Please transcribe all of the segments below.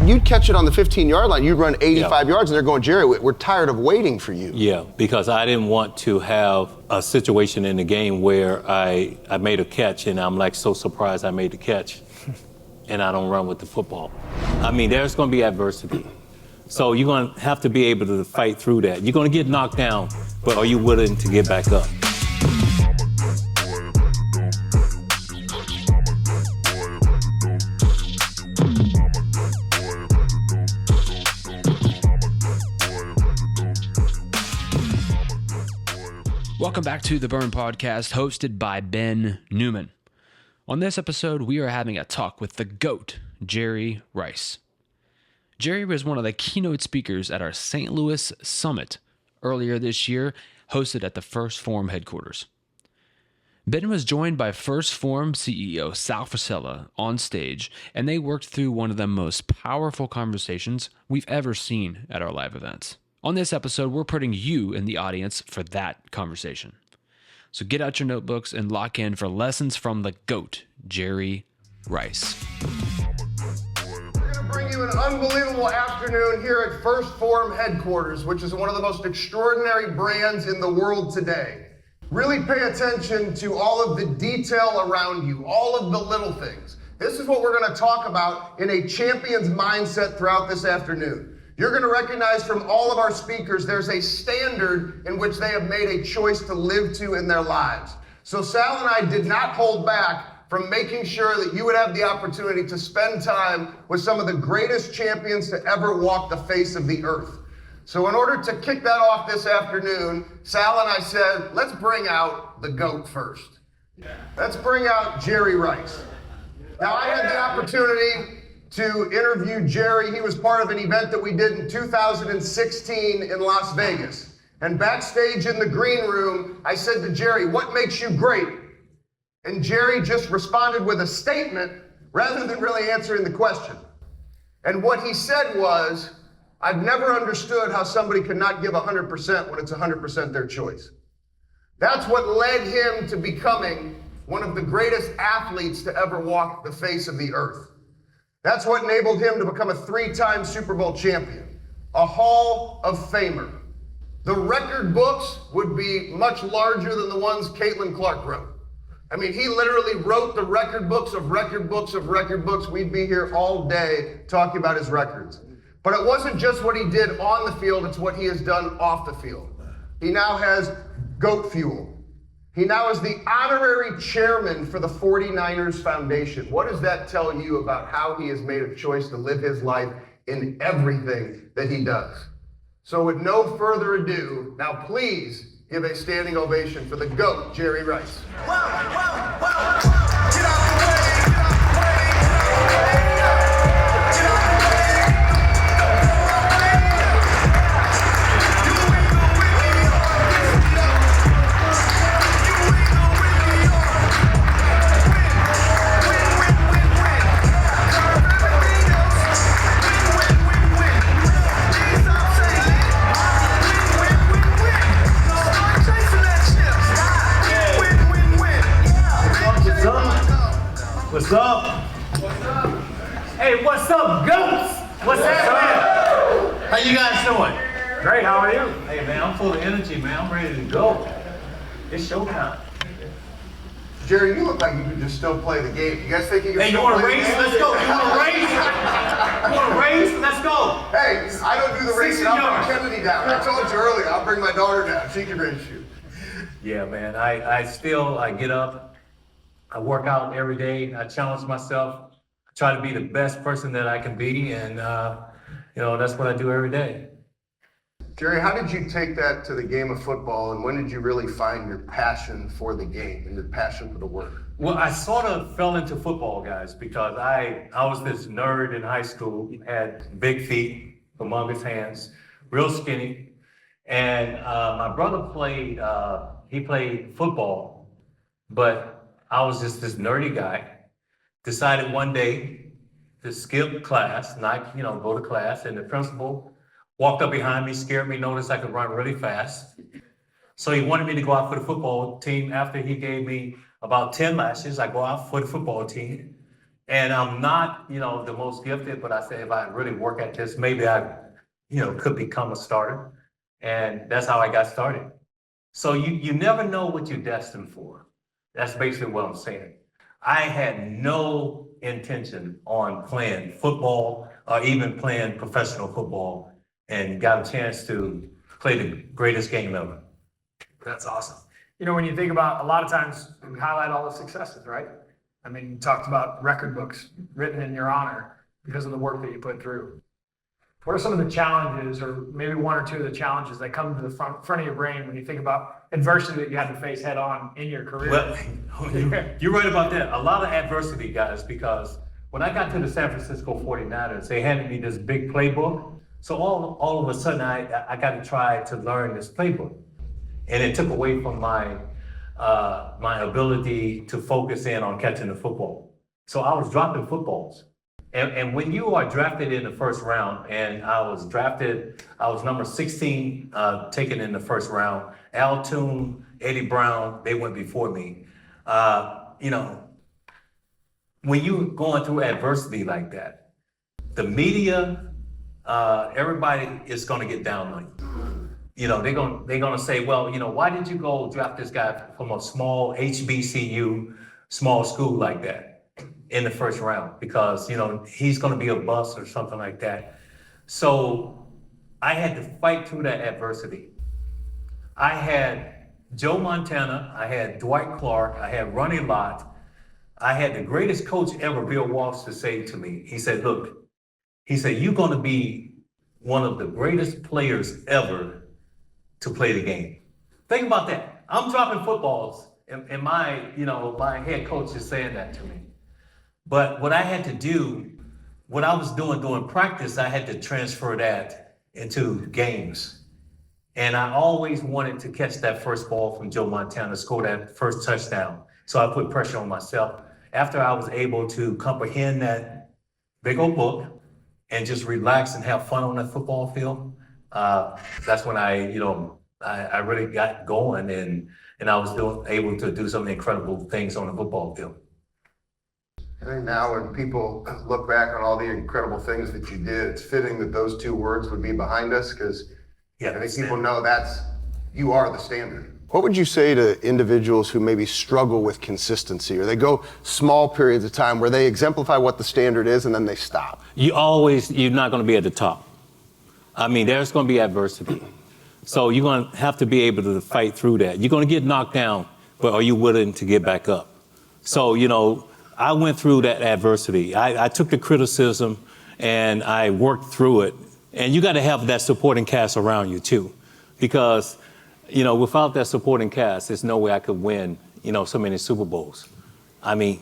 you'd catch it on the 15-yard line. You'd run 85 yards, and they're going, Jerry, we're tired of waiting for you. Yeah, because I didn't want to have a situation in the game where I made a catch, and I'm like so surprised I made the catch, and I don't run with the football. I mean, there's going to be adversity. So you're going to have to be able to fight through that. You're going to get knocked down, but are you willing to get back up? Welcome back to the Burn Podcast, hosted by Ben Newman. On this episode, we are having a talk with the GOAT, Jerry Rice. Jerry was one of the keynote speakers at our St. Louis Summit earlier this year, hosted at the Phorm headquarters. Ben was joined by Phorm CEO Sal Frisella on stage, and they worked through one of the most powerful conversations we've ever seen at our live events. On this episode, we're putting you in the audience for that conversation. So get out your notebooks and lock in for lessons from the GOAT, Jerry Rice. We're going to bring you an unbelievable afternoon here at Phorm headquarters, which is one of the most extraordinary brands in the world today. Really pay attention to all of the detail around you, all of the little things. This is what we're going to talk about in a champion's mindset throughout this afternoon. You're going to recognize from all of our speakers, there's a standard in which they have made a choice to live to in their lives. So Sal and I did not hold back from making sure that you would have the opportunity to spend time with some of the greatest champions to ever walk the face of the earth. So in order to kick that off this afternoon, Sal and I said, let's bring out the GOAT first. Let's bring out Jerry Rice. Now I had the opportunity to interview Jerry. He was part of an event that we did in 2016 in Las Vegas. And backstage in the green room, I said to Jerry, what makes you great? And Jerry just responded with a statement rather than really answering the question. And what he said was, I've never understood how somebody could not give 100% when it's 100% their choice. That's what led him to becoming one of the greatest athletes to ever walk the face of the earth. That's what enabled him to become a 3-time Super Bowl champion, a Hall of Famer. The record books would be much larger than the ones Caitlin Clark wrote. I mean, he literally wrote the record books of record books of record books. We'd be here all day talking about his records. But it wasn't just what he did on the field, it's what he has done off the field. He now has GOAT Fuel. He now is the honorary chairman for the 49ers Foundation. What does that tell you about how he has made a choice to live his life in everything that he does? So with no further ado, now please give a standing ovation for the GOAT, Jerry Rice. Wow, wow, wow. Get out the way, get out the way, get out the way. What's up? What's up? Hey, what's up, GOATs? What's happening? How you guys doing? Great, how are you? Hey, man, I'm full of energy, man. I'm ready to go. It's showtime. Jerry, you look like you could just still play the game. You guys think you can Hey, still you want to play race? the game? Let's go. You want to race? You want to race? Let's go. Hey, I don't do the racing. 60 I'll yards. bring Kennedy down. I told you earlier, I'll bring my daughter down. She can race you. Yeah, man, I get up, I work out every day, I challenge myself, I try to be the best person that I can be, and that's what I do every day. Jerry, how did you take that to the game of football, and when did you really find your passion for the game and your passion for the work? Well, I sort of fell into football, guys, because I was this nerd in high school, had big feet, humongous hands, real skinny, and my brother played football, but I was just this nerdy guy. Decided one day to skip class, not go to class, and the principal walked up behind me, scared me, noticed I could run really fast. So he wanted me to go out for the football team. After he gave me about 10 lashes, I go out for the football team. And I'm not, the most gifted, but I say if I really work at this, maybe I, could become a starter. And that's how I got started. So you never know what you're destined for. That's basically what I'm saying. I had no intention on playing football or even playing professional football, and got a chance to play the greatest game ever. That's awesome. When you think about, a lot of times we highlight all the successes, right? I mean, you talked about record books written in your honor because of the work that you put through. What are some of the challenges, or maybe one or two of the challenges that come to the front of your brain when you think about adversity that you had to face head on in your career? Well, you're right about that. A lot of adversity, guys, because when I got to the San Francisco 49ers, they handed me this big playbook. So all of a sudden, I got to try to learn this playbook. And it took away from my ability to focus in on catching the football. So I was dropping footballs. And when you are drafted in the first round, and I was number 16 taken in the first round. Al Toon, Eddie Brown, they went before me. When you're going through adversity like that, the media, everybody is going to get down on you. They're gonna say, well, why did you go draft this guy from a small HBCU, small school like that in the first round? Because, he's gonna be a bust or something like that. So I had to fight through that adversity. I had Joe Montana, I had Dwight Clark, I had Ronnie Lott, I had the greatest coach ever, Bill Walsh, to say to me, he said, look, you're gonna be one of the greatest players ever to play the game. Think about that. I'm dropping footballs, and my head coach is saying that to me. But what I had to do, what I was doing during practice, I had to transfer that into games. And I always wanted to catch that first ball from Joe Montana, score that first touchdown. So I put pressure on myself. After I was able to comprehend that big old book and just relax and have fun on that football field, that's when I really got going, and I was able to do some incredible things on the football field. I think now when people look back on all the incredible things that you did, it's fitting that those two words would be behind us, because I think people know you are the standard. What would you say to individuals who maybe struggle with consistency, or they go small periods of time where they exemplify what the standard is and then they stop? You're not going to be at the top. I mean, there's going to be adversity. So you're going to have to be able to fight through that. You're going to get knocked down, but are you willing to get back up? So, I went through that adversity. I took the criticism and I worked through it. And you got to have that supporting cast around you too, because, without that supporting cast, there's no way I could win, so many Super Bowls. I mean,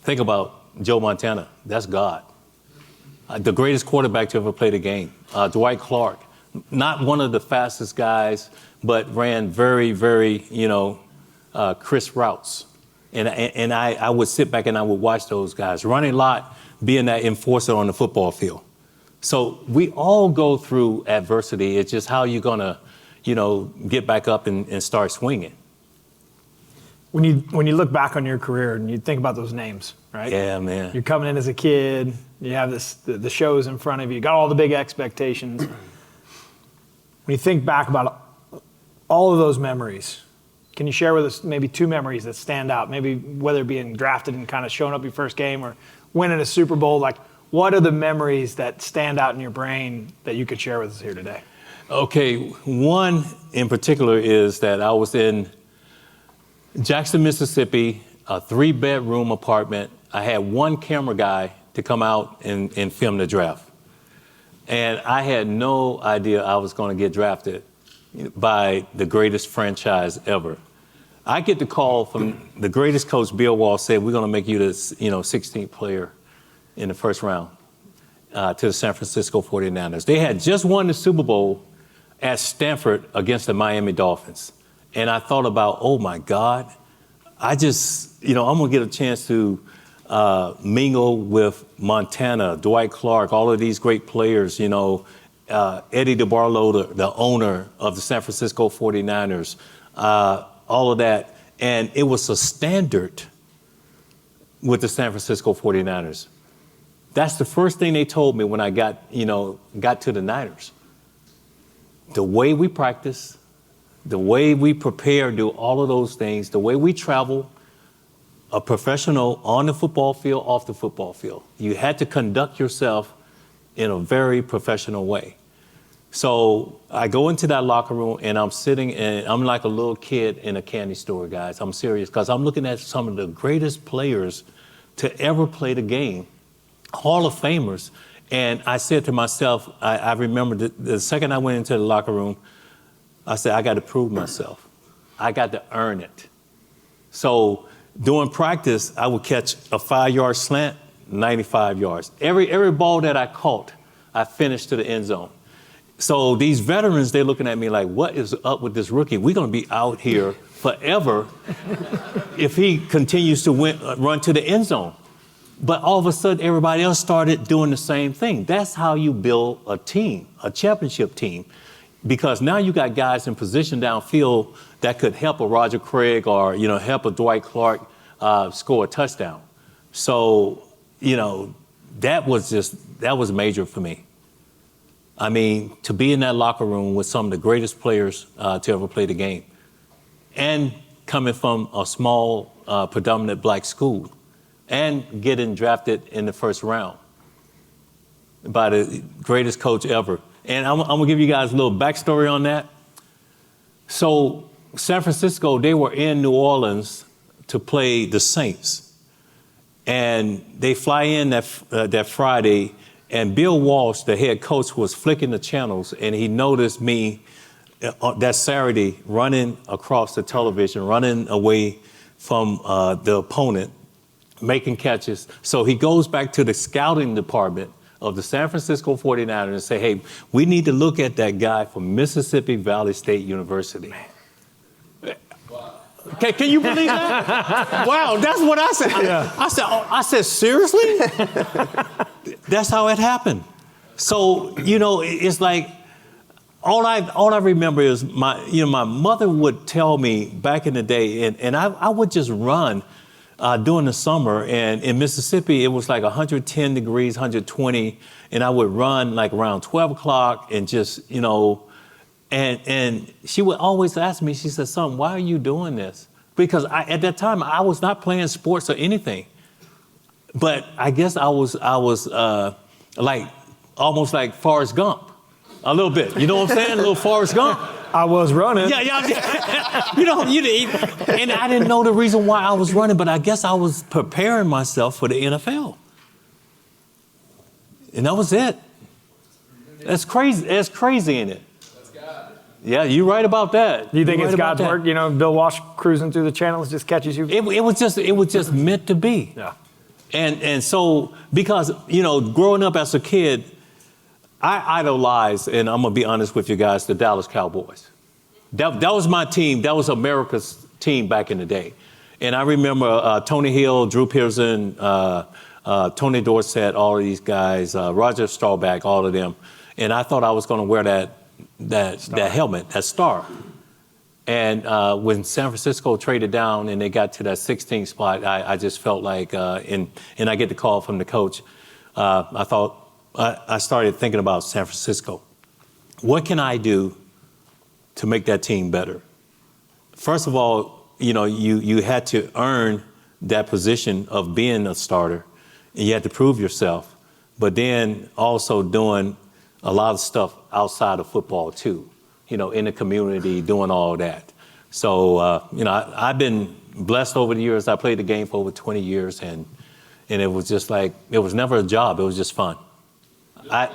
think about Joe Montana. That's God. The greatest quarterback to ever play the game. Dwight Clark, not one of the fastest guys, but ran very, very, crisp routes. And I would sit back and I would watch those guys. Ronnie Lott being that enforcer on the football field. So we all go through adversity. It's just how you're going to, get back up and start swinging. When you look back on your career and you think about those names, right? Yeah, man. You're coming in as a kid, you have the shows in front of you, got all the big expectations. When you think back about all of those memories, can you share with us maybe two memories that stand out? Maybe whether being drafted and kind of showing up your first game, or winning a Super Bowl, what are the memories that stand out in your brain that you could share with us here today? Okay, one in particular is that I was in Jackson, Mississippi, a 3-bedroom apartment. I had one camera guy to come out and film the draft. And I had no idea I was going to get drafted by the greatest franchise ever. I get the call from the greatest coach, Bill Walsh, said, we're going to make you the 16th player in the first round to the San Francisco 49ers. They had just won the Super Bowl at Stanford against the Miami Dolphins. And I thought about, oh my God, I'm going to get a chance to mingle with Montana, Dwight Clark, all of these great players, Eddie DeBarlo, the owner of the San Francisco 49ers, all of that. And it was a standard with the San Francisco 49ers. That's the first thing they told me when I got to the Niners. The way we practice, the way we prepare, do all of those things, the way we travel, a professional on the football field, off the football field. You had to conduct yourself in a very professional way. So I go into that locker room and I'm sitting and I'm like a little kid in a candy store, guys. I'm serious, because I'm looking at some of the greatest players to ever play the game, Hall of Famers. And I said to myself, I remember the second I went into the locker room, I said, I got to prove myself. I got to earn it. So during practice, I would catch a 5-yard slant, 95 yards. Every ball that I caught, I finished to the end zone. So these veterans, they're looking at me like, what is up with this rookie? We're going to be out here forever if he continues to run to the end zone. But all of a sudden, everybody else started doing the same thing. That's how you build a team, a championship team. Because now you got guys in position downfield that could help a Roger Craig or, help a Dwight Clark score a touchdown. So, that was major for me. I mean, to be in that locker room with some of the greatest players to ever play the game, and coming from a small, predominant black school, and getting drafted in the first round by the greatest coach ever. And I'm going to give you guys a little backstory on that. So San Francisco, they were in New Orleans to play the Saints. And they fly in that Friday, and Bill Walsh, the head coach, was flicking the channels, and he noticed me that Saturday running across the television, running away from the opponent, making catches. So he goes back to the scouting department of the San Francisco 49ers and say, hey, we need to look at that guy from Mississippi Valley State University. Can you believe that? Wow, that's what I said. Yeah. I said, seriously? That's how it happened. So, it's like, all I remember is my mother would tell me back in the day, and I would just run during the summer. And in Mississippi, it was like 110 degrees, 120. And I would run like around 12 o'clock and just, and she would always ask me, she said, son, why are you doing this? Because at that time, I was not playing sports or anything. But I guess I was like almost like Forrest Gump, a little bit. You know what I'm saying? A little Forrest Gump. I was running. Yeah. And I didn't know the reason why I was running, but I guess I was preparing myself for the NFL. And that was it. That's crazy. That's crazy, isn't it? That's God. Yeah, you're right about that. You think it's God's work? Bill Walsh cruising through the channels just catches you? It was just meant to be. Yeah. And so, because, growing up as a kid, I idolized, and I'm going to be honest with you guys, the Dallas Cowboys. That was my team. That was America's team back in the day. And I remember Tony Hill, Drew Pearson, Tony Dorsett, all of these guys, Roger Staubach, all of them. And I thought I was going to wear that helmet, that star. And when San Francisco traded down and they got to that 16th spot, I just felt like, and I get the call from the coach, I started thinking about San Francisco. What can I do to make that team better? First of all, you had to earn that position of being a starter, and you had to prove yourself. But then also doing a lot of stuff outside of football too, in the community, doing all that. So, I've been blessed over the years. I played the game for over 20 years, and it was just like, it was never a job. It was just fun. No,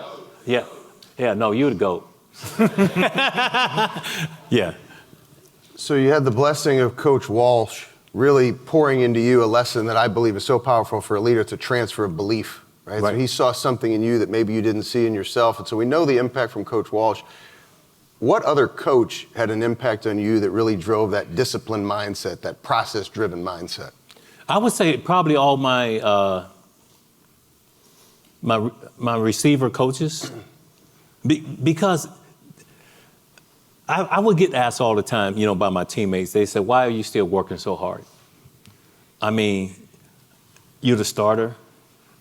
you the GOAT. Yeah. So you had the blessing of Coach Walsh really pouring into you a lesson that I believe is so powerful for a leader. It's a transfer of belief, right? So he saw something in you that maybe you didn't see in yourself. And so we know the impact from Coach Walsh. What other coach had an impact on you that really drove that disciplined mindset, that process-driven mindset? I would say probably all my my receiver coaches, because I would get asked all the time, by my teammates. They said, why are you still working so hard? I mean, you're the starter,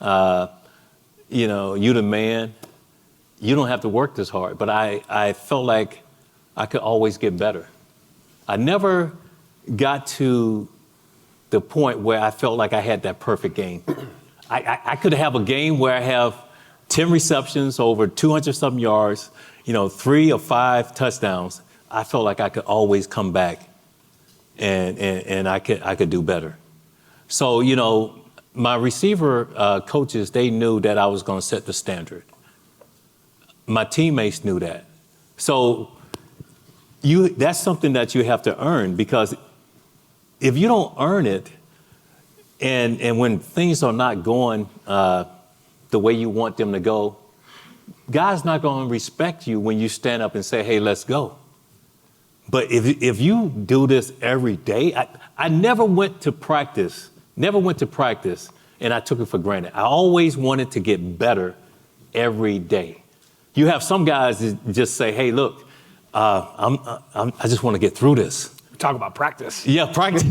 you're the man. You don't have to work this hard. But I felt like I could always get better. I never got to the point where I felt like I had that perfect game. I could have a game where I have 10 receptions over 200-something yards, 3 or 5 touchdowns. I felt like I could always come back and I could do better. So, my receiver coaches, they knew that I was going to set the standard. My teammates knew that. So that's something that you have to earn, because if you don't earn it, and when things are not going the way you want them to go, God's not going to respect you when you stand up and say, hey, let's go. But if you do this every day, I never went to practice, and I took it for granted. I always wanted to get better every day. You have some guys that just say, hey, look, I just want to get through this. Talk about practice. Yeah, practice.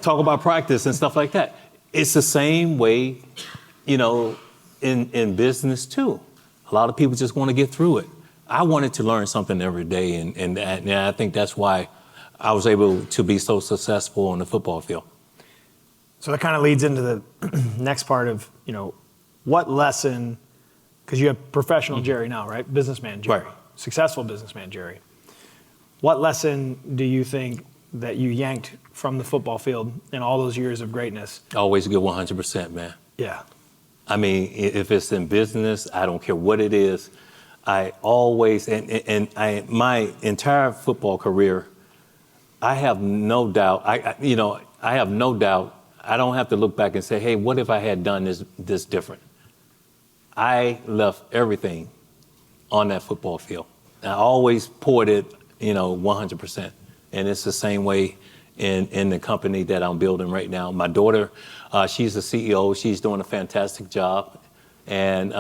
Talk about practice and stuff like that. It's the same way, in business too. A lot of people just want to get through it. I wanted to learn something every day, and I think that's why I was able to be so successful on the football field. So that kind of leads into the next part of, what lesson, because you have professional Jerry now, right? Businessman Jerry. Right. Successful businessman Jerry. What lesson do you think that you yanked from the football field in all those years of greatness? Always give 100%, man. Yeah. I mean, if it's in business, I don't care what it is. I always, my entire football career, I have no doubt, I have no doubt, I don't have to look back and say, hey, what if I had done this different? I left everything on that football field. I always poured it, 100%. And it's the same way in the company that I'm building right now. My daughter, she's the CEO. She's doing a fantastic job. And,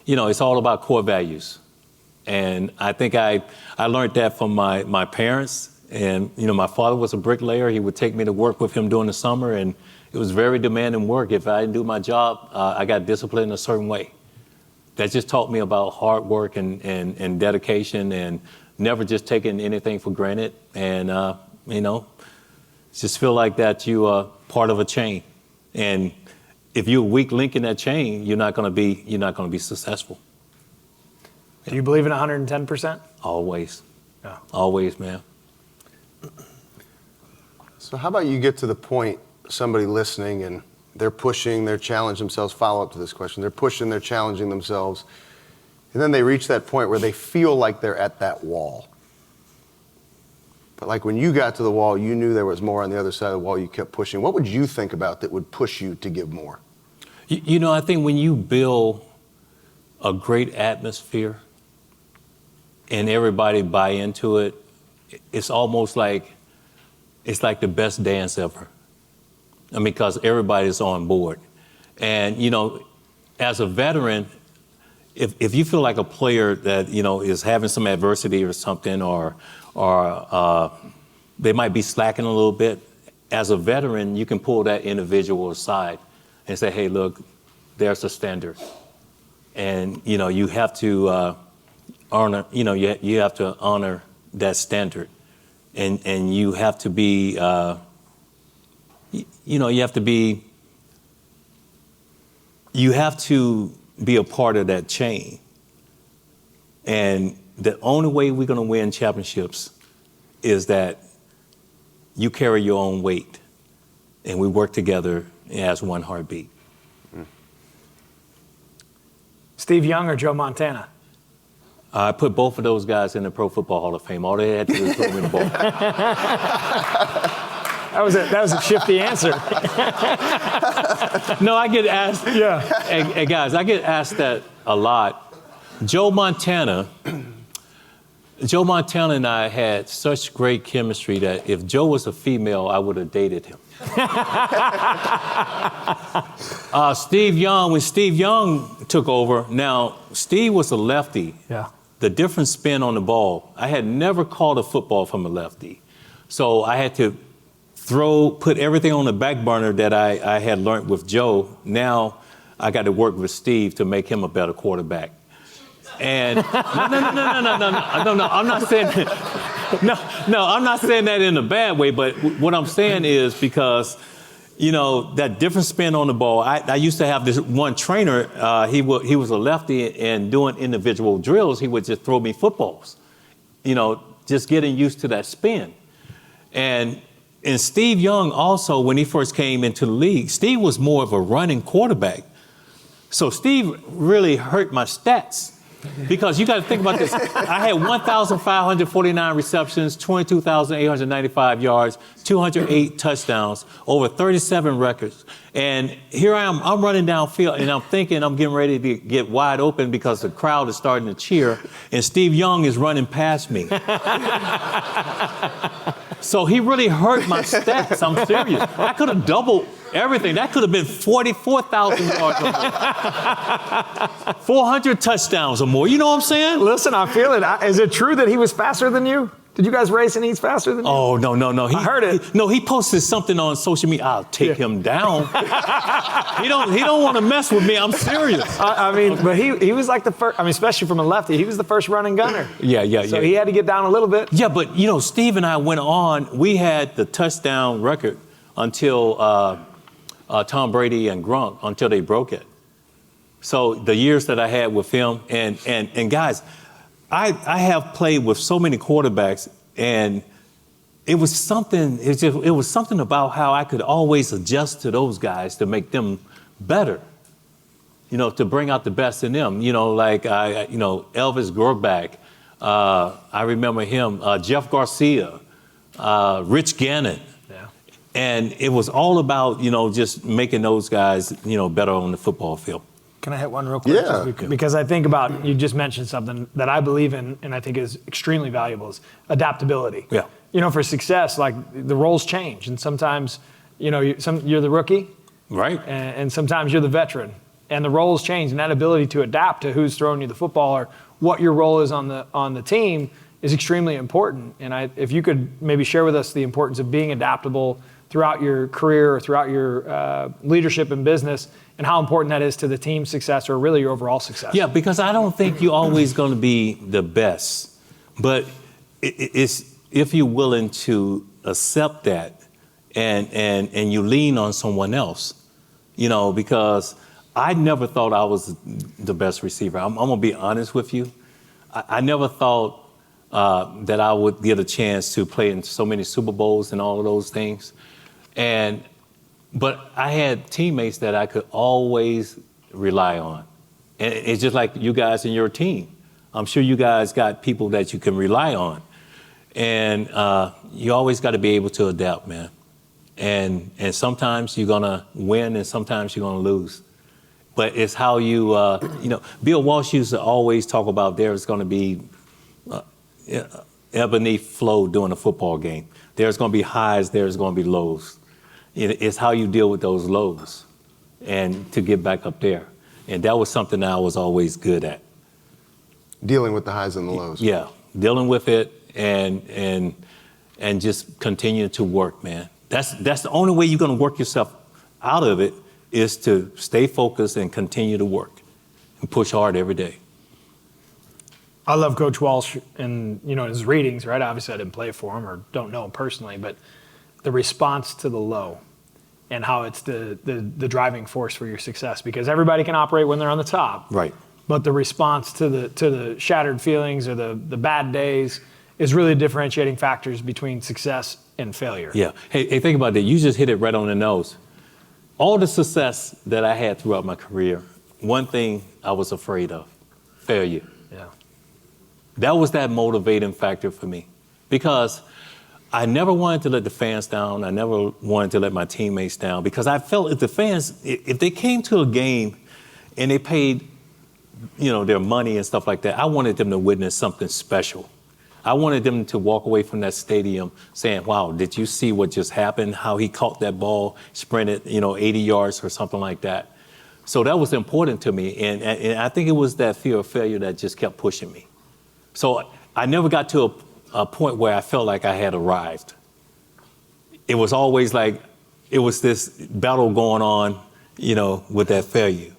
it's all about core values. And I think I learned that from my parents. And, my father was a bricklayer. He would take me to work with him during the summer. And it was very demanding work. If I didn't do my job, I got disciplined a certain way. That just taught me about hard work and dedication, and never just taking anything for granted. And, just feel like that you are part of a chain. And if you're a weak link in that chain, you're not going to be successful. Do you believe in 110%? Always. Yeah. Always, man. So how about you get to the point, somebody listening, and they're pushing, they're challenging themselves, follow up to this question, they're pushing, they're challenging themselves, and then they reach that point where they feel like they're at that wall. But like when you got to the wall, you knew there was more on the other side of the wall, you kept pushing. What would you think about that would push you to give more? I think when you build a great atmosphere and everybody buy into it, it's almost like the best dance ever. I mean, because everybody's on board. And, as a veteran, if you feel like a player that, is having some adversity or something, or they might be slacking a little bit, as a veteran, you can pull that individual aside and say, hey, look, there's a standard. And, you have to honor, you have to honor that standard. And you have to be, you have to be a part of that chain. And the only way we're going to win championships is that you carry your own weight and we work together as one heartbeat. Steve Young or Joe Montana? I put both of those guys in the Pro Football Hall of Fame. All they had to do was put them in the ball. That was a shifty answer. No, I get asked. Yeah. Hey, guys, I get asked that a lot. Joe Montana and I had such great chemistry that if Joe was a female, I would have dated him. Steve Young, when Steve Young took over, now Steve was a lefty. Yeah. The different spin on the ball. I had never caught a football from a lefty. So I had to put everything on the back burner that I had learned with Joe. Now I got to work with Steve to make him a better quarterback. And no, I'm not saying I'm not saying that in a bad way, but what I'm saying is because, that different spin on the ball. I used to have this one trainer, he was a lefty, and doing individual drills, he would just throw me footballs, just getting used to that spin. And Steve Young also, when he first came into the league, Steve was more of a running quarterback. So Steve really hurt my stats. Because you got to think about this. I had 1,549 receptions, 22,895 yards, 208 touchdowns, over 37 records. And here I am, I'm running downfield, and I'm thinking I'm getting ready to get wide open because the crowd is starting to cheer, and Steve Young is running past me. So he really hurt my stats. I'm serious. I could have doubled everything. That could have been 44,000 yards or more. 400 touchdowns or more. You know what I'm saying? Listen, I feel it. Is it true that he was faster than you? Did you guys race and he's faster than you? Oh, no. I heard it. He posted something on social media. I'll take him down. He don't want to mess with me. I'm serious. But he was like the first, especially from a lefty, he was the first running gunner. Yeah. So he had to get down a little bit. Yeah, but, Steve and I went on. We had the touchdown record until Tom Brady and Gronk, until they broke it. So the years that I had with him, and guys, I have played with so many quarterbacks, and it was something about how I could always adjust to those guys to make them better, to bring out the best in them. Like Elvis Grbac, I remember him, Jeff Garcia, Rich Gannon. Yeah. And it was all about, just making those guys, better on the football field. Can I hit one real quick? Yeah. Because I think about, you just mentioned something that I believe in and I think is extremely valuable is adaptability. Yeah. For success, like the roles change, and sometimes, you're the rookie. Right. And sometimes you're the veteran, and the roles change, and that ability to adapt to who's throwing you the football or what your role is on the team is extremely important. And if you could maybe share with us the importance of being adaptable throughout your career or throughout your leadership in business, and how important that is to the team's success or really your overall success. Yeah, because I don't think you're always going to be the best, but it's if you're willing to accept that and you lean on someone else, because I never thought I was the best receiver. I'm going to be honest with you. I never thought that I would get a chance to play in so many Super Bowls and all of those things. But I had teammates that I could always rely on. And it's just like you guys in your team. I'm sure you guys got people that you can rely on. And you always got to be able to adapt, man. And sometimes you're going to win and sometimes you're going to lose. But it's how you, Bill Walsh used to always talk about there's going to be ebb and flow during a football game. There's going to be highs, there's going to be lows. It's how you deal with those lows and to get back up there. And that was something that I was always good at. Dealing with the highs and the lows. Yeah, dealing with it and just continue to work, man. That's the only way you're going to work yourself out of it is to stay focused and continue to work and push hard every day. I love Coach Walsh and, his readings, right? Obviously I didn't play for him or don't know him personally, but the response to the low and how it's the driving force for your success, because everybody can operate when they're on the top. Right. But the response to the shattered feelings or the bad days is really differentiating factors between success and failure. Yeah. Hey, think about that. You just hit it right on the nose. All the success that I had throughout my career, one thing I was afraid of, failure. Yeah. That was that motivating factor for me, because I never wanted to let the fans down. I never wanted to let my teammates down, because I felt if the fans, if they came to a game and they paid, their money and stuff like that, I wanted them to witness something special. I wanted them to walk away from that stadium saying, wow, did you see what just happened? How he caught that ball, sprinted, 80 yards or something like that. So that was important to me. And I think it was that fear of failure that just kept pushing me. So I never got to a point where I felt like I had arrived. it was always like, it was this battle going on, with that failure.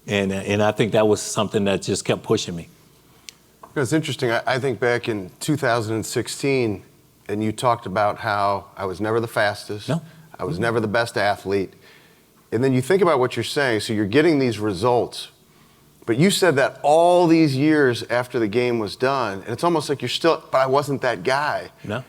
And I think that was something that just kept pushing me. It's interesting. I think back in 2016, and you talked about how I was never the fastest. No. I was never the best athlete. And then you think about what you're saying. So you're getting these results. But you said that all these years after the game was done, and it's almost like you're still, but I wasn't that guy. No.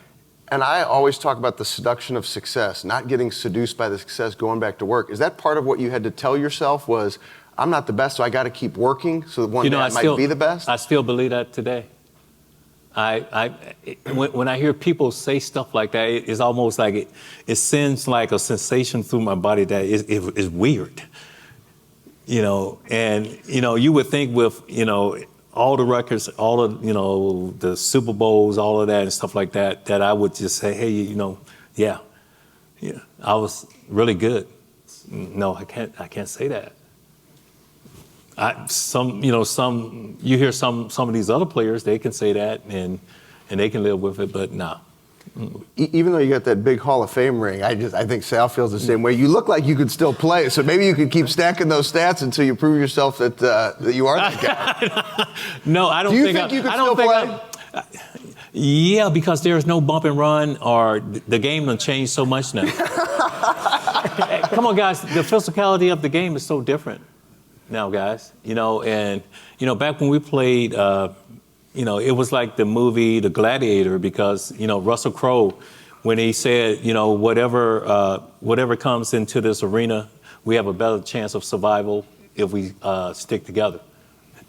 And I always talk about the seduction of success, not getting seduced by the success, going back to work. Is that part of what you had to tell yourself was, I'm not the best, so I got to keep working so that one day I might be the best? I still believe that today. When I hear people say stuff like that, it's almost like it sends like a sensation through my body that is weird. And you would think with, all the records, all of, the Super Bowls, all of that and stuff like that, that I would just say, hey, yeah, I was really good. No, I can't say that. You hear some of these other players, they can say that and they can live with it, but nah. Even though you got that big Hall of Fame ring, I think Sal feels the same way. You look like you could still play, so maybe you could keep stacking those stats until you prove yourself that you are that guy. No, I don't Do you think think you could still play? Yeah, because there's no bump and run, or the game done changed so much now. Come on, guys, the physicality of the game is so different now, guys. And back when we played, it was like the movie The Gladiator, because Russell Crowe, when he said, whatever comes into this arena, we have a better chance of survival if we stick together.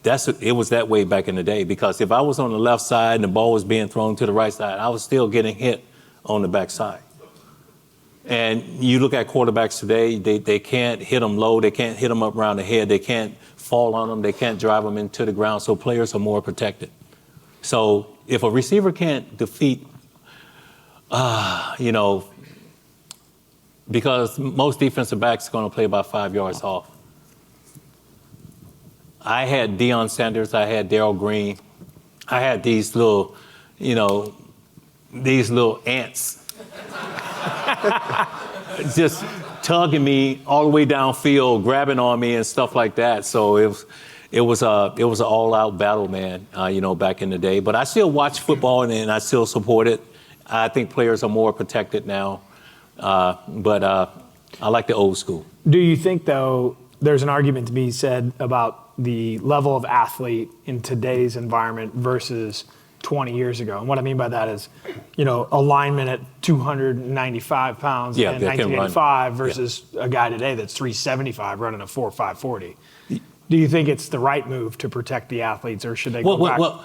It was that way back in the day, because if I was on the left side and the ball was being thrown to the right side, I was still getting hit on the back side. And you look at quarterbacks today, they can't hit them low, they can't hit them up around the head, they can't fall on them, they can't drive them into the ground, so players are more protected. So if a receiver can't defeat, because most defensive backs are going to play about 5 yards off. I had Deion Sanders, I had Darrell Green, I had these little ants just tugging me all the way downfield, grabbing on me and stuff like that. So it was an all-out battle, man, back in the day. But I still watch football and I still support it. I think players are more protected now, but I like the old school. Do you think, though, there's an argument to be said about the level of athlete in today's environment versus 20 years ago? And what I mean by that is, a lineman at 295 pounds in 1985 versus a guy today that's 375 running a 4.5 40. Do you think it's the right move to protect the athletes, or should they go back? Well,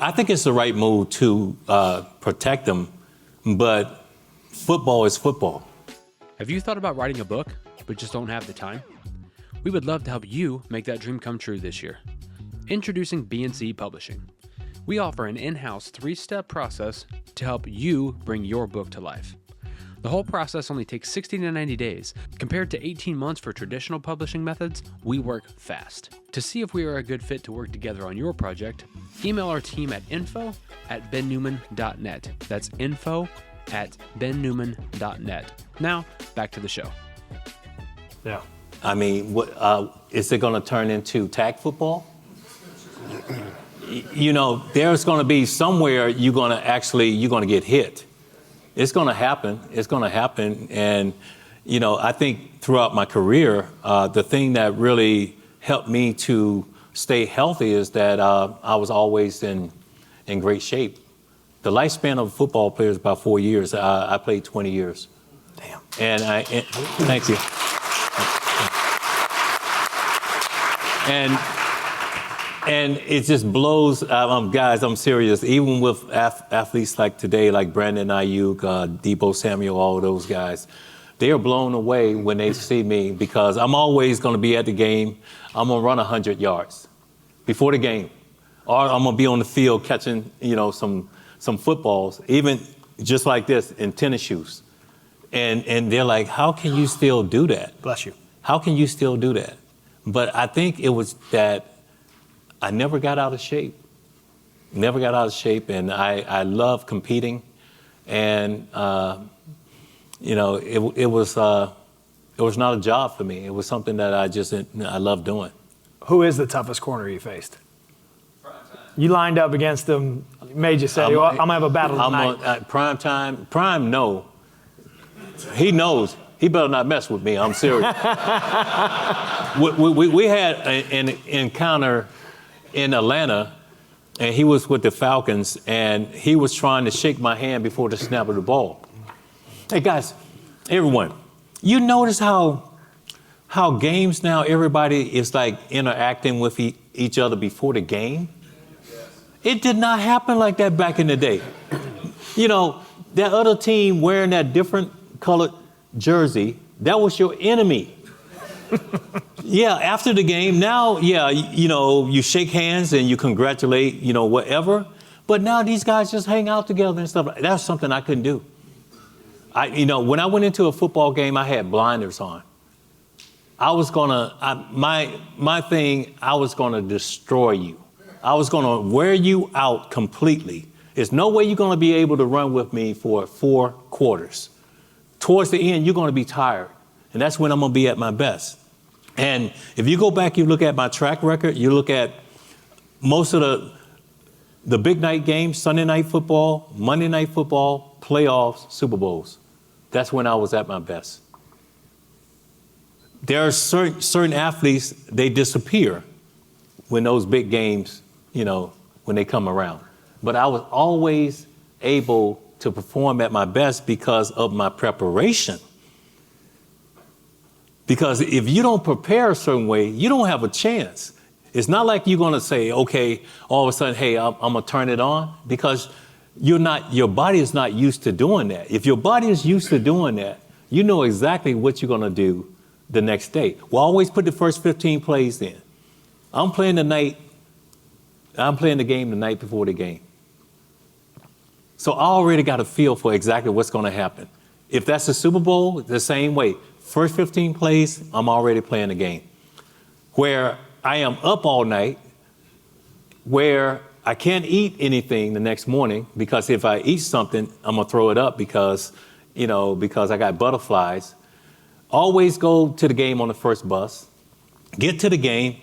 I think it's the right move to protect them, but football is football. Have you thought about writing a book, but just don't have the time? We would love to help you make that dream come true this year. Introducing B&C Publishing. We offer an in-house 3-step process to help you bring your book to life. The whole process only takes 60 to 90 days. Compared to 18 months for traditional publishing methods, we work fast. To see if we are a good fit to work together on your project, email our team at info@bennewman.net. That's info@bennewman.net. Now, back to the show. Yeah. I mean, is it going to turn into tag football? There's going to be somewhere you're going to get hit. It's going to happen. It's going to happen. And, I think throughout my career, the thing that really helped me to stay healthy is that I was always in great shape. The lifespan of a football player is about 4 years. I played 20 years. Damn. And thank you. And it just blows, guys, I'm serious. Even with athletes like today, like Brandon Ayuk, Deebo Samuel, all those guys, they are blown away when they see me, because I'm always going to be at the game. I'm going to run 100 yards before the game. Or I'm going to be on the field catching, some footballs, even just like this, in tennis shoes. And they're like, how can you still do that? Bless you. How can you still do that? But I think it was that I never got out of shape. Never got out of shape, and I love competing. And, it was not a job for me. It was something that I loved doing. Who is the toughest corner you faced? You lined up against him, made you say, I'm going to have a battle tonight. Prime, no. He knows. He better not mess with me. I'm serious. we had an encounter in Atlanta, and he was with the Falcons, and he was trying to shake my hand before the snap of the ball. Hey, guys, everyone, you notice how games now, everybody is like interacting with each other before the game? It did not happen like that back in the day. That other team wearing that different colored jersey, that was your enemy. Yeah, after the game, now, you shake hands and you congratulate, whatever. But now these guys just hang out together and stuff. That's something I couldn't do. When I went into a football game, I had blinders on. I was my thing, I was gonna destroy you. I was gonna wear you out completely. There's no way you're gonna be able to run with me for 4 quarters. Towards the end, you're gonna be tired. And that's when I'm gonna be at my best. And if you go back, you look at my track record, you look at most of the big night games, Sunday night football, Monday night football, playoffs, Super Bowls. That's when I was at my best. There are certain athletes, they disappear when those big games, when they come around. But I was always able to perform at my best because of my preparation. Because if you don't prepare a certain way, you don't have a chance. It's not like you're going to say, okay, all of a sudden, hey, I'm going to turn it on, because your body is not used to doing that. If your body is used to doing that, you know exactly what you're going to do the next day. We'll always put the first 15 plays in. I'm playing the game the night before the game. So I already got a feel for exactly what's going to happen. If that's the Super Bowl, the same way. First 15 plays, I'm already playing the game. Where I am up all night, where I can't eat anything the next morning, because if I eat something, I'm going to throw it up because I got butterflies. Always go to the game on the first bus, get to the game,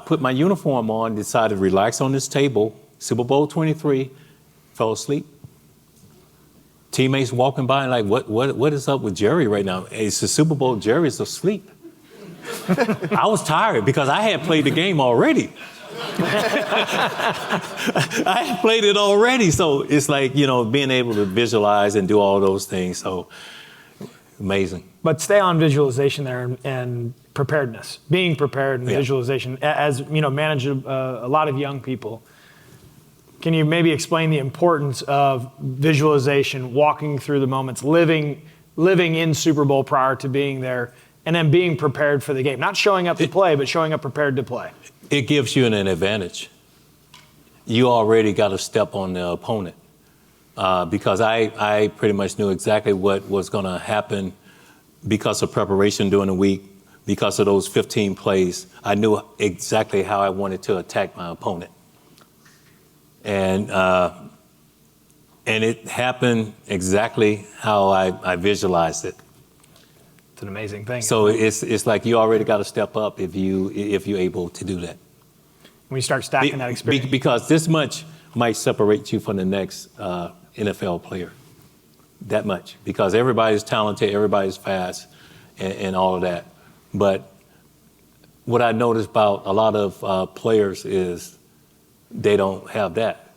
put my uniform on, decided to relax on this table, Super Bowl 23, fell asleep. Teammates walking by and like, what is up with Jerry right now? It's the Super Bowl, Jerry's asleep. I was tired because I had played the game already. I had played it already. So it's like, being able to visualize and do all those things. So amazing. But stay on visualization there and preparedness, being prepared and visualization. As manage a lot of young people. Can you maybe explain the importance of visualization, walking through the moments, living in Super Bowl prior to being there, and then being prepared for the game? Not showing up to play, but showing up prepared to play. It gives you an advantage. You already got a step on the opponent, because I pretty much knew exactly what was going to happen because of preparation during the week, because of those 15 plays. I knew exactly how I wanted to attack my opponent. And it happened exactly how I visualized it. It's an amazing thing. So it's like you already got to step up if you're able to do that. When you start stacking that experience. Because this much might separate you from the next NFL player. That much. Because everybody's talented, everybody's fast, and all of that. But what I noticed about a lot of players is they don't have that.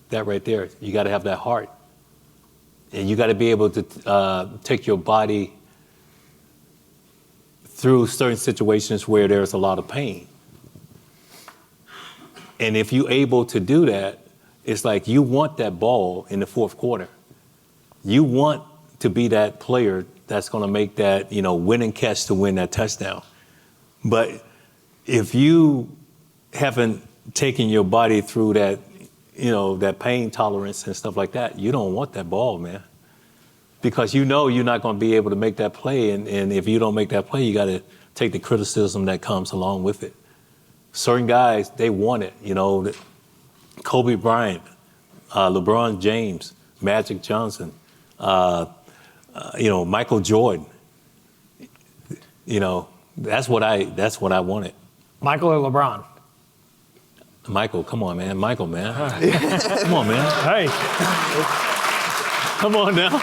That right there. You got to have that heart. And you got to be able to take your body through certain situations where there's a lot of pain. And if you're able to do that, it's like you want that ball in the fourth quarter. You want to be that player that's going to make that, winning catch to win that touchdown. But if you haven't taken your body through that, that pain tolerance and stuff like that, you don't want that ball, man. Because you're not going to be able to make that play. And if you don't make that play, you got to take the criticism that comes along with it. Certain guys, they want it. Kobe Bryant, LeBron James, Magic Johnson, Michael Jordan. That's what I wanted. Michael or LeBron? Michael, come on, man. Michael, man. Come on, man. Hey. Come on now.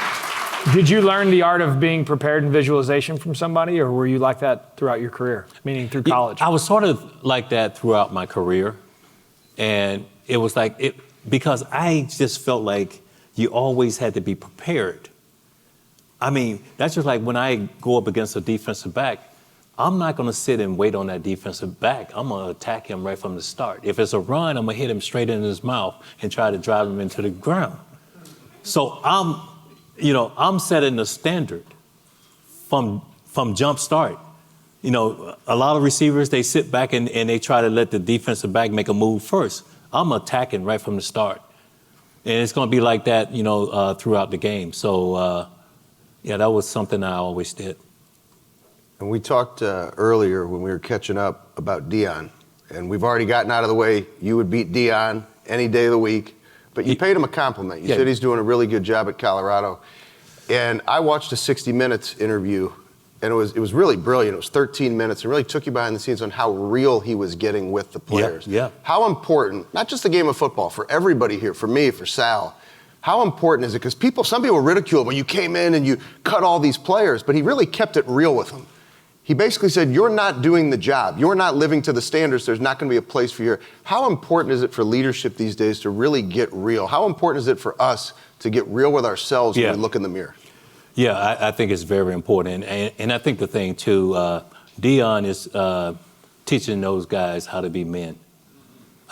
Did you learn the art of being prepared in visualization from somebody, or were you like that throughout your career, meaning through college? I was sort of like that throughout my career. And it was because I just felt like you always had to be prepared. I mean, that's just like when I go up against a defensive back, I'm not going to sit and wait on that defensive back. I'm going to attack him right from the start. If it's a run, I'm going to hit him straight in his mouth and try to drive him into the ground. So I'm setting the standard from jump start. A lot of receivers, they sit back and they try to let the defensive back make a move first. I'm attacking right from the start. And it's going to be like that, throughout the game. So, that was something I always did. And we talked earlier when we were catching up about Deion. And we've already gotten out of the way. You would beat Deion any day of the week. But you paid him a compliment. You said he's doing a really good job at Colorado. And I watched a 60 Minutes interview, and it was really brilliant. It was 13 minutes. It really took you behind the scenes on how real he was getting with the players. Yeah. How important, not just the game of football, for everybody here, for me, for Sal, how important is it? Because some people ridicule, well, you came in and you cut all these players, but he really kept it real with them. He basically said, you're not doing the job. You're not living to the standards. There's not going to be a place for you here. How important is it for leadership these days to really get real? How important is it for us to get real with ourselves when we look in the mirror? Yeah, I think it's very important. And I think the thing, too, Deion is teaching those guys how to be men.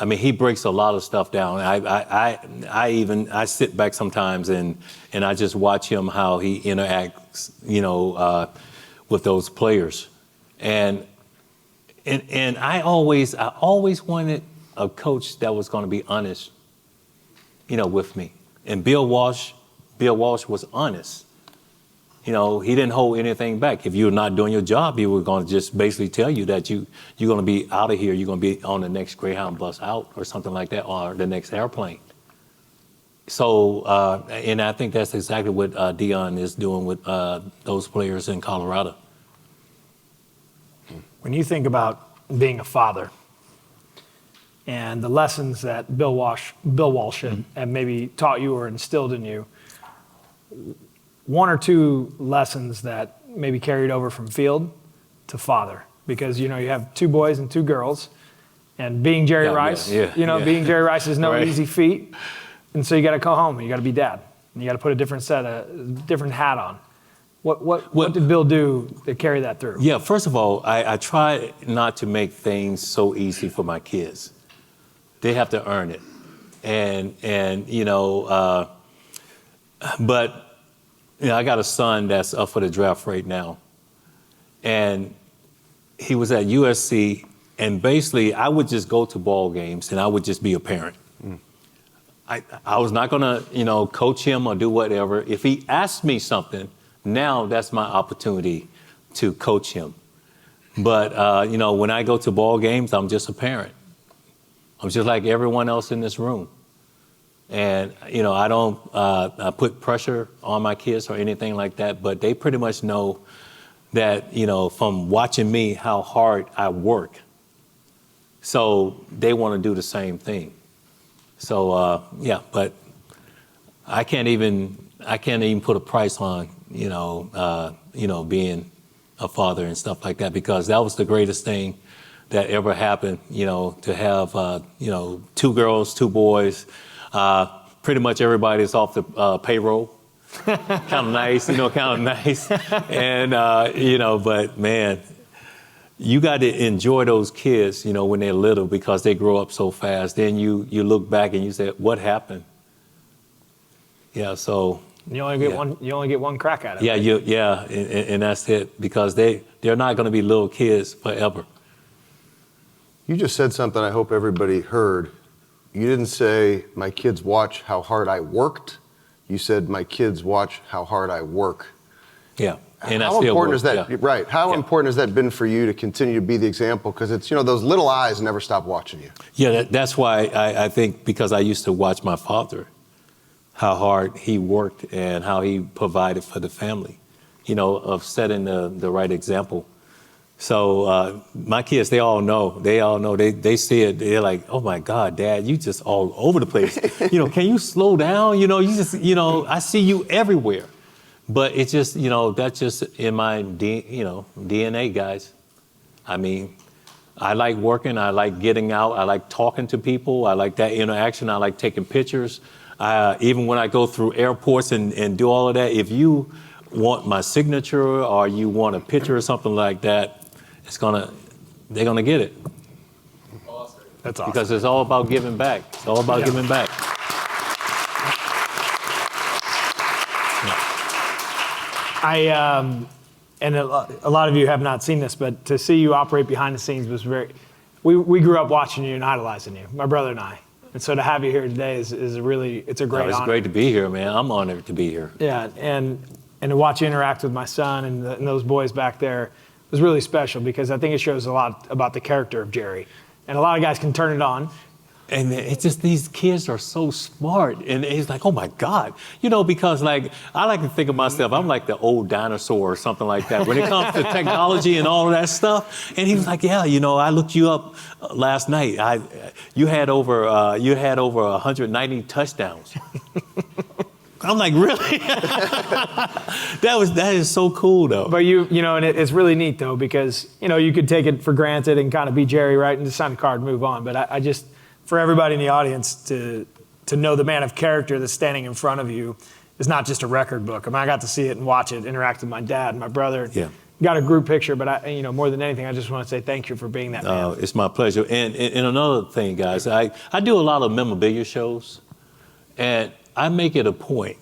I mean, he breaks a lot of stuff down. I sit back sometimes and I just watch him, how he interacts, with those players. And I always wanted a coach that was going to be honest, with me. And Bill Walsh was honest. He didn't hold anything back. If you're not doing your job, he was going to just basically tell you that you're going to be out of here. You're going to be on the next Greyhound bus out or something like that, or the next airplane. So, and I think that's exactly what Deion is doing with those players in Colorado. When you think about being a father and the lessons that Bill Walsh had maybe taught you or instilled in you, one or two lessons that maybe carried over from field to father, because you have two boys and two girls, and being Jerry Rice, being Jerry Rice is no easy feat, and so you got to go home and you got to be dad, and you got to put a different hat on. What did Bill do to carry that through? Yeah, first of all, I try not to make things so easy for my kids. They have to earn it, but. I got a son that's up for the draft right now. And he was at USC, and basically I would just go to ball games and I would just be a parent. I was not gonna, coach him or do whatever. If he asked me something, now that's my opportunity to coach him. But, when I go to ball games, I'm just a parent. I'm just like everyone else in this room. And, I don't put pressure on my kids or anything like that, but they pretty much know that, from watching me, how hard I work. So they want to do the same thing. So, but I can't even put a price on, being a father and stuff like that, because that was the greatest thing that ever happened, to have, two girls, two boys. Pretty much everybody's off the payroll. Kind of nice, And, but man, you got to enjoy those kids, when they're little, because they grow up so fast. Then you look back and you say, what happened? Yeah, so. You only get one crack at it. Yeah, and that's it, because they're not going to be little kids forever. You just said something I hope everybody heard. You didn't say, my kids watch how hard I worked. You said, my kids watch how hard I work. Yeah. And how important is that? Yeah. Right. How important has that been for you to continue to be the example? Because it's, those little eyes never stop watching you. Yeah, that's why I think, because I used to watch my father, how hard he worked and how he provided for the family, of setting the right example. So my kids, they all know, they see it, they're like, oh my God, Dad, you just all over the place. Can you slow down? I see you everywhere. But it's just, that's just in my, DNA, guys. I mean, I like working, I like getting out, I like talking to people, I like that interaction, I like taking pictures. Even when I go through airports and do all of that, if you want my signature or you want a picture or something like that, they're gonna get it. Awesome. That's awesome. Because it's all about giving back. It's all about giving back. And a lot of you have not seen this, but to see you operate behind the scenes was we grew up watching you and idolizing you, my brother and I. And so to have you here today is a great honor. It's great to be here, man. I'm honored to be here. Yeah, and to watch you interact with my son and those boys back there was really special because I think it shows a lot about the character of Jerry. And a lot of guys can turn it on. And it's just these kids are so smart. And it's like, oh my God. Because I like to think of myself, I'm like the old dinosaur or something like that when it comes to technology and all of that stuff. And he was like, yeah, I looked you up last night. You had over 190 touchdowns. I'm like, really? That is so cool though. But and it's really neat though, because, you could take it for granted and kind of be Jerry, right? And just sign a card and move on. But I just, for everybody in the audience to know the man of character that's standing in front of you is not just a record book. I mean, I got to see it and watch it, interact with my dad and my brother. Yeah. Got a group picture, but more than anything, I just want to say thank you for being that man. It's my pleasure. And another thing, guys, I do a lot of memorabilia shows, and I make it a point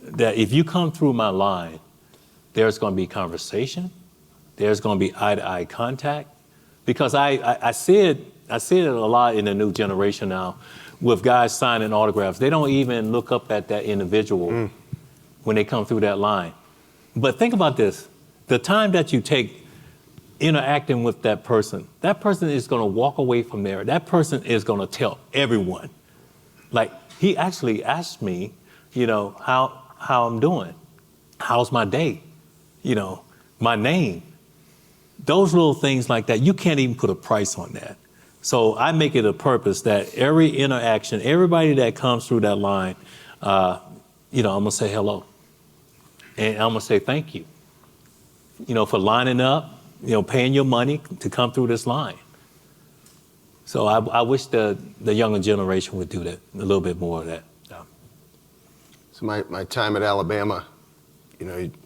that if you come through my line, there's going to be conversation, there's going to be eye-to-eye contact, because I see it a lot in the new generation now with guys signing autographs. They don't even look up at that individual when they come through that line. But think about this. The time that you take interacting with that person is going to walk away from there. That person is going to tell everyone. Like, he actually asked me, how I'm doing. How's my day? My name. Those little things like that, you can't even put a price on that. So I make it a purpose that every interaction, everybody that comes through that line, I'm going to say hello. And I'm going to say thank you, for lining up, paying your money to come through this line. So I wish the younger generation would do that, a little bit more of that. So my time at Alabama,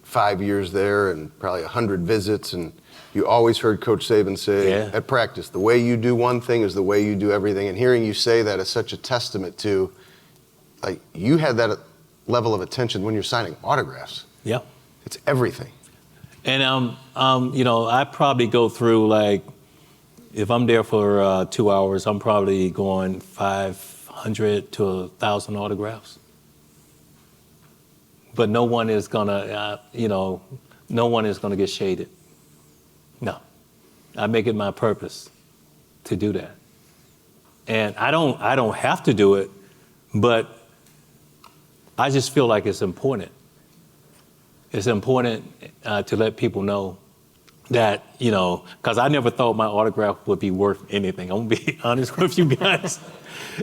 5 years there and probably 100 visits, and you always heard Coach Saban say at practice, the way you do one thing is the way you do everything. And hearing you say that is such a testament to, you had that level of attention when you're signing autographs. Yeah. It's everything. And, I probably go through, if I'm there for 2 hours, I'm probably going 500 to 1,000 autographs. But no one is gonna, no one is gonna get shaded. No, I make it my purpose to do that, and I don't have to do it, but I just feel like it's important. It's important to let people know that, because I never thought my autograph would be worth anything. I'm gonna be honest with you guys.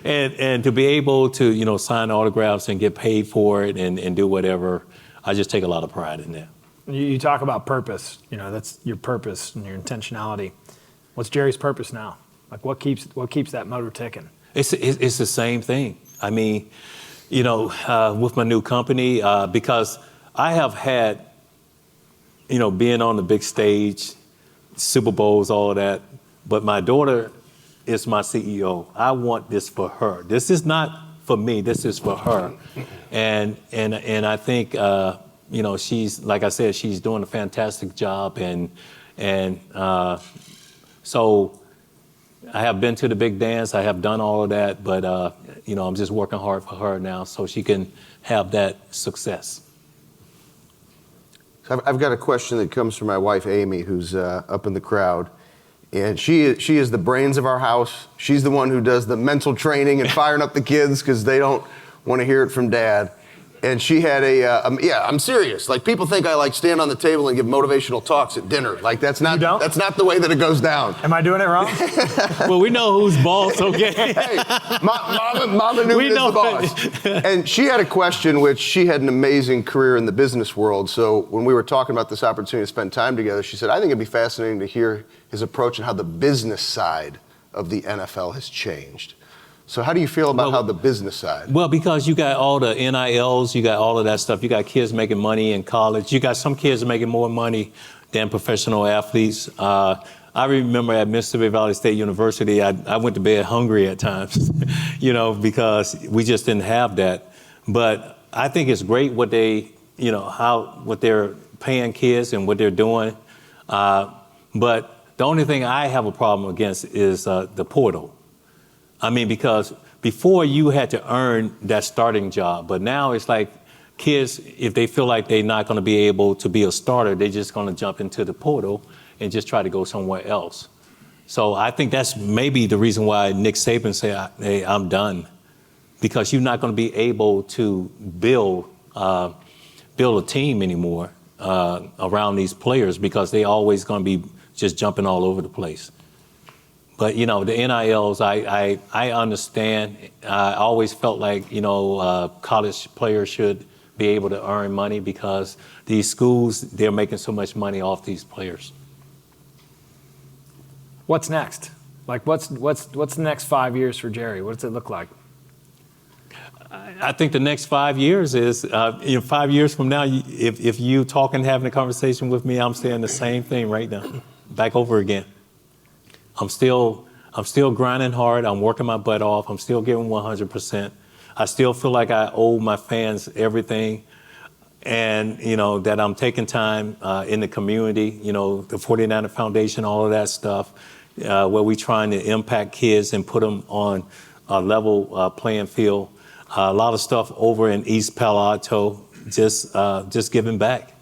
And to be able to, sign autographs and get paid for it and do whatever, I just take a lot of pride in that. You talk about purpose, that's your purpose and your intentionality. What's Jerry's purpose now? What keeps that motor ticking? It's the same thing. I mean, with my new company, because I have had, being on the big stage, Super Bowls, all of that, but my daughter is my CEO. I want this for her. This is not for me. This is for her. And I think, she's, like I said, she's doing a fantastic job. And so I have been to the big dance. I have done all of that. But, I'm just working hard for her now so she can have that success. So I've got a question that comes from my wife, Amy, who's up in the crowd. And she is the brains of our house. She's the one who does the mental training and firing up the kids because they don't want to hear it from Dad. And she had yeah, I'm serious. Like, people think I like stand on the table and give motivational talks at dinner. Like, that's not the way that it goes down. Am I doing it wrong? Well, we know who's boss, okay? Hey, Mama Newman is the boss. And she had a question, which she had an amazing career in the business world. So when we were talking about this opportunity to spend time together, she said, I think it'd be fascinating to hear his approach and how the business side of the NFL has changed. So how do you feel about how the business side? Well, because you got all the NILs, you got all of that stuff. You got kids making money in college. You got some kids making more money than professional athletes. I remember at Mississippi Valley State University, I went to bed hungry at times, because we just didn't have that. But I think it's great what they, what they're paying kids and what they're doing. But the only thing I have a problem against is the portal. I mean, because before you had to earn that starting job, but now it's like kids, if they feel like they're not going to be able to be a starter, they're just going to jump into the portal and just try to go somewhere else. So I think that's maybe the reason why Nick Saban said, hey, I'm done, because you're not going to be able to build a team anymore around these players, because they always going to be just jumping all over the place. But, the NILs, I understand. I always felt like, college players should be able to earn money, because these schools, they're making so much money off these players. What's next? Like, what's the next 5 years for Jerry? What does it look like? I think the next 5 years is, 5 years from now, if you talking, having a conversation with me, I'm saying the same thing right now, back over again. I'm still grinding hard. I'm working my butt off. I'm still giving 100%. I still feel like I owe my fans everything. And, that I'm taking time in the community, the 49er Foundation, all of that stuff, where we trying to impact kids and put them on a level playing field. A lot of stuff over in East Palo Alto, just giving back.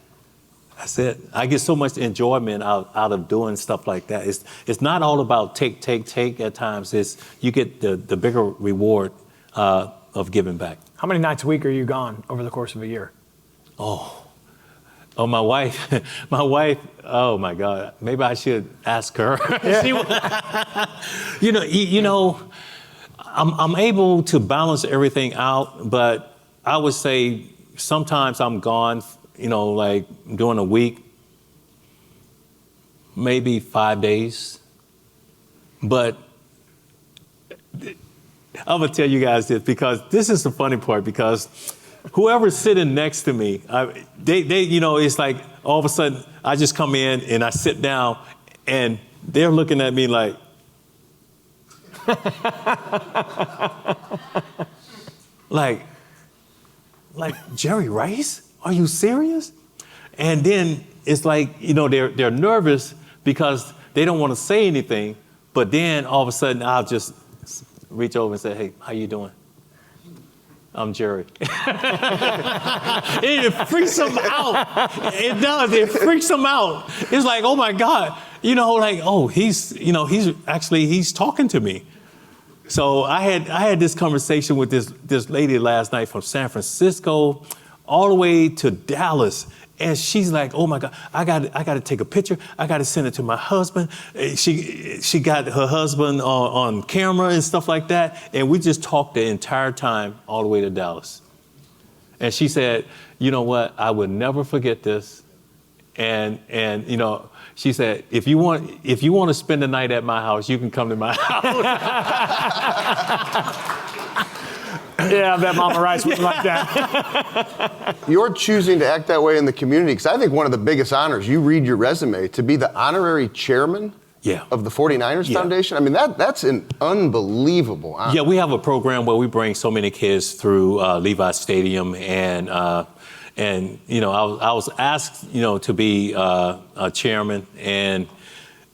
That's it. I get so much enjoyment out of doing stuff like that. It's not all about take at times. It's you get the bigger reward of giving back. How many nights a week are you gone over the course of a year? Oh, my wife, oh my God. Maybe I should ask her. I'm able to balance everything out, but I would say sometimes I'm gone, like during a week, maybe 5 days. But I'm gonna tell you guys this, because this is the funny part, because whoever's sitting next to me, they it's like all of a sudden I just come in and I sit down and they're looking at me like, like Jerry Rice? Are you serious? And then it's like, they're nervous because they don't want to say anything, but then all of a sudden I'll just reach over and say, hey, how you doing? I'm Jerry. It freaks them out. It does. It freaks them out. It's like, oh my God, he's talking to me. So I had this conversation with this lady last night from San Francisco all the way to Dallas. And she's like, oh my God, I got to take a picture. I got to send it to my husband. She got her husband on camera and stuff like that. And we just talked the entire time all the way to Dallas. And she said, you know what? I would never forget this. And she said, if you want to spend the night at my house, you can come to my house. Yeah, I bet Mama Rice would like that. You're choosing to act that way in the community, because I think one of the biggest honors, you read your resume, to be the honorary chairman of the 49ers Foundation. I mean, that's an unbelievable honor. Yeah, we have a program where we bring so many kids through Levi Stadium, and I was asked, to be a chairman, and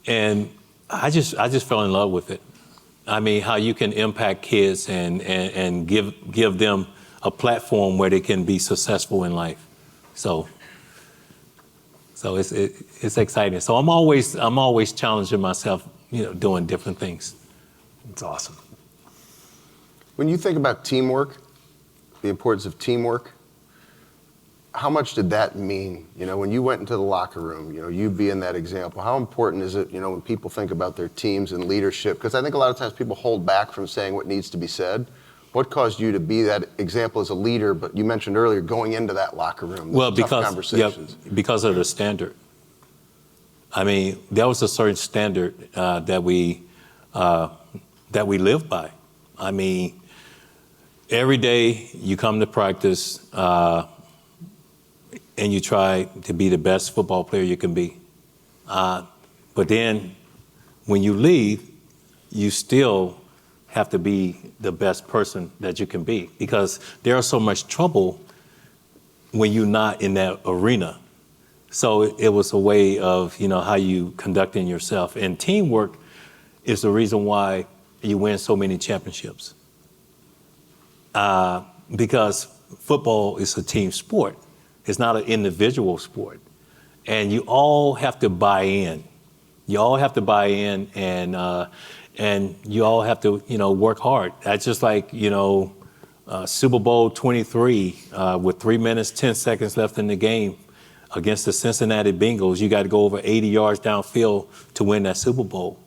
I just fell in love with it. I mean, how you can impact kids and give them a platform where they can be successful in life. So it's exciting. So I'm always challenging myself, doing different things. It's awesome. When you think about teamwork, the importance of teamwork, how much did that mean? You know, when you went into the locker room, you know, you being that example, how important is it, you know, when people think about their teams and leadership? Because I think a lot of times people hold back from saying what needs to be said. What caused you to be that example as a leader? But you mentioned earlier going into that locker room, tough conversations. Because of the standard. I mean, there was a certain standard that we live by. I mean, every day you come to practice and you try to be the best football player you can be. But then when you leave, you still have to be the best person that you can be, because there's so much trouble when you're not in that arena. So it was a way of, you know, how you conducting yourself. And teamwork is the reason why you win so many championships. Because football is a team sport. It's not an individual sport. And you all have to buy in. You all have to buy in, and you all have to, you know, work hard. That's just like, you know, Super Bowl 23 with 3 minutes, 10 seconds left in the game against the Cincinnati Bengals. You got to go over 80 yards downfield to win that Super Bowl.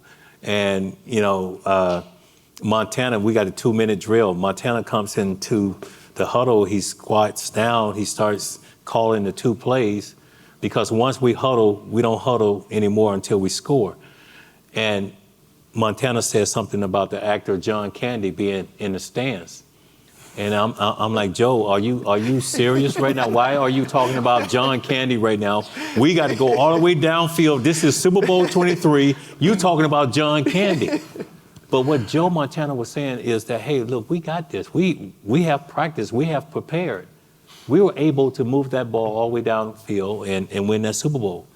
And, you know, Montana, we got a 2-minute drill. Montana comes into the huddle, he squats down, he starts calling the 2 plays, because once we huddle, we don't huddle anymore until we score. And Montana said something about the actor John Candy being in the stands. And I'm like, Joe, are you serious right now? Why are you talking about John Candy right now? We got to go all the way downfield. This is Super Bowl 23. You talking about John Candy. But what Joe Montana was saying is that, hey, look, we got this. We have practiced. We have prepared. We were able to move that ball all the way downfield and win that Super Bowl.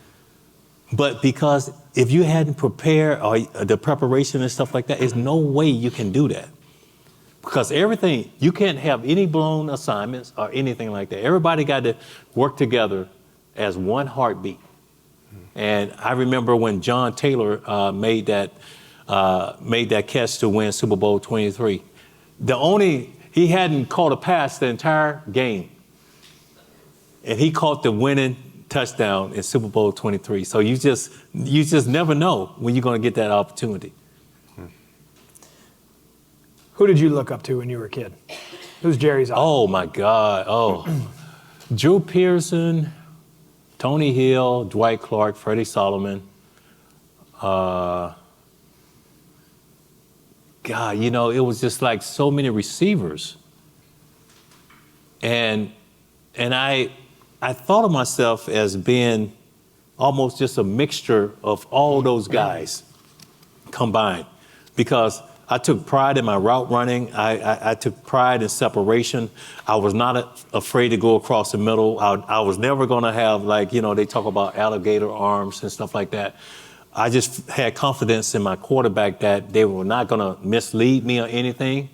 But because if you hadn't prepared or the preparation and stuff like that, there's no way you can do that. Because everything, you can't have any blown assignments or anything like that. Everybody got to work together as one heartbeat. And I remember when John Taylor made that catch to win Super Bowl 23. He hadn't caught a pass the entire game. And he caught the winning touchdown in Super Bowl 23. So you just never know when you're going to get that opportunity. Who did you look up to when you were a kid? Who's Jerry's idol? Oh, my God. Oh, Drew Pearson, Tony Hill, Dwight Clark, Freddie Solomon. God, you know, it was just like so many receivers. And I thought of myself as being almost just a mixture of all those guys combined, because I took pride in my route running. I took pride in separation. I was not afraid to go across the middle. I was never going to have, like, you know, they talk about alligator arms and stuff like that. I just had confidence in my quarterback that they were not going to mislead me or anything,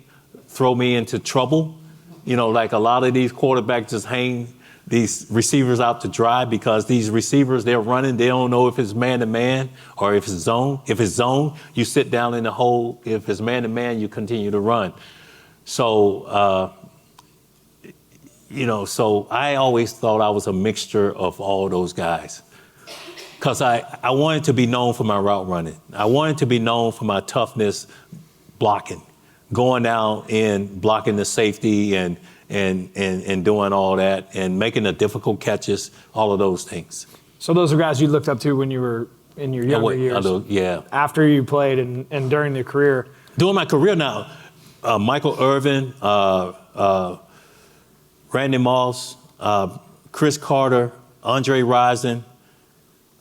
throw me into trouble. You know, like a lot of these quarterbacks just hang these receivers out to dry, because these receivers, they're running, they don't know if it's man-to-man or if it's zone. If it's zone, you sit down in the hole. If it's man-to-man, you continue to run. So, you know, so I always thought I was a mixture of all those guys, because I wanted to be known for my route running. I wanted to be known for my toughness blocking, going down and blocking the safety and doing all that and making the difficult catches, all of those things. So those are guys you looked up to when you were in your younger years? Yeah. After you played and during the career? During my career now, Michael Irvin, Randy Moss, Chris Carter, Andre Rison,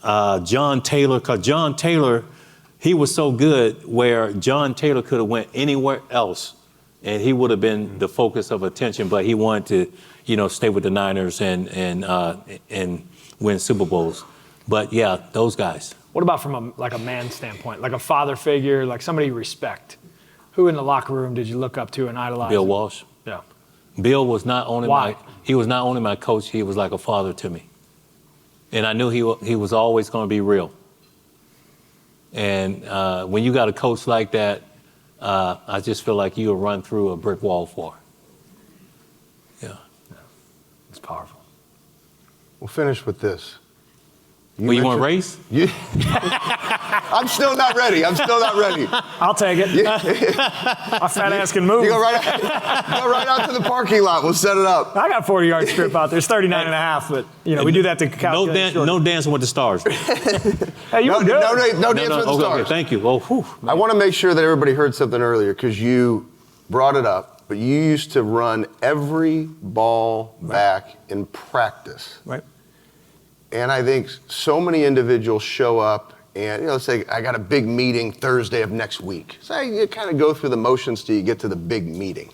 John Taylor, because John Taylor, he was so good where John Taylor could have went anywhere else and he would have been the focus of attention, but he wanted to, you know, stay with the Niners and win Super Bowls. But yeah, those guys. What about from a man standpoint, like a father figure, like somebody you respect? Who in the locker room did you look up to and idolize? Bill Walsh. Yeah. Bill was not only Why? he was not only my coach, he was like a father to me. And I knew he was always going to be real. And when you got a coach like that, I just feel like you'll run through a brick wall for. Yeah. It's powerful. We'll finish with this. You want to race? I'm still not ready. I'll take it. My fat ass can move. You go right out to the parking lot. We'll set it up. I got a 40-yard strip out there. It's 39 and a half, but we do that to calculate. No dancing with the stars. Hey, you were good. No dance with the stars. Okay, thank you. Oh, whew, I want to make sure that everybody heard something earlier because you brought it up, but you used to run every ball back in practice. Right. And I think so many individuals show up and, say, I got a big meeting Thursday of next week. So you kind of go through the motions till you get to the big meeting.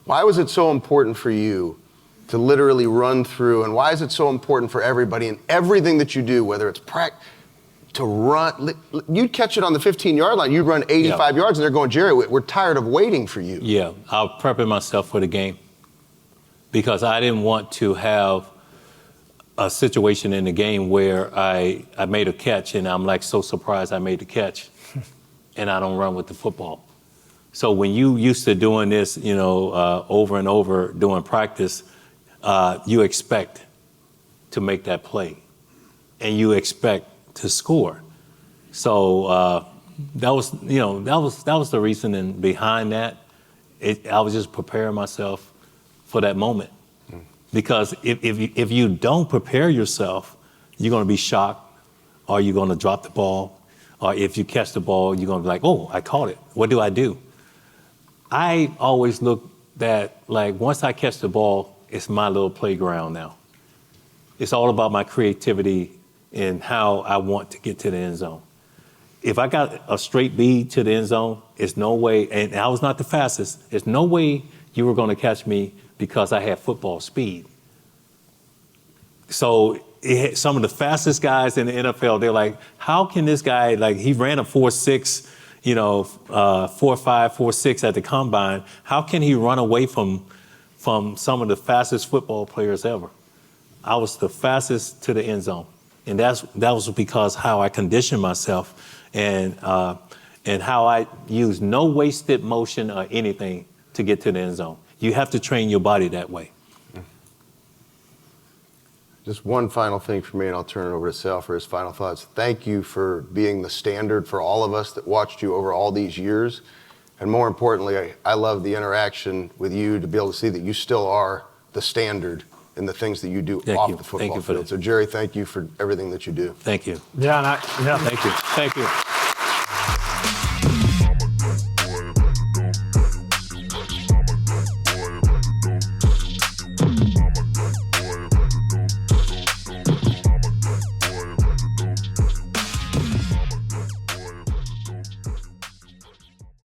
Why was it so important for you to literally run through, and why is it so important for everybody in everything that you do, whether it's to run? You'd catch it on the 15-yard line. You'd run 85 yards, and they're going, Jerry, we're tired of waiting for you. Yeah, I was prepping myself for the game because I didn't want to have a situation in the game where I made a catch and I'm like so surprised I made the catch and I don't run with the football. So when you used to doing this, over and over during practice, you expect to make that play and you expect to score. So that was the reasoning behind that. I was just preparing myself for that moment. Because if you don't prepare yourself, you're going to be shocked, or you're going to drop the ball, or if you catch the ball, you're going to be like, oh, I caught it. What do I do? I always look that, like, once I catch the ball, it's my little playground now. It's all about my creativity and how I want to get to the end zone. If I got a straight bead to the end zone, it's no way, and I was not the fastest, there's no way you were going to catch me because I had football speed. So some of the fastest guys in the NFL, they're like, how can this guy, like he ran a 4.6, 4.5, 4.6 at the combine. How can he run away from some of the fastest football players ever? I was the fastest to the end zone. And that was because how I conditioned myself and how I used no wasted motion or anything to get to the end zone. You have to train your body that way. Just one final thing for me, and I'll turn it over to Sal for his final thoughts. Thank you for being the standard for all of us that watched you over all these years. And more importantly, I love the interaction with you to be able to see that you still are the standard in the things that you do off the football field. So, Jerry, thank you for everything that you do. Thank you. Yeah, Thank you.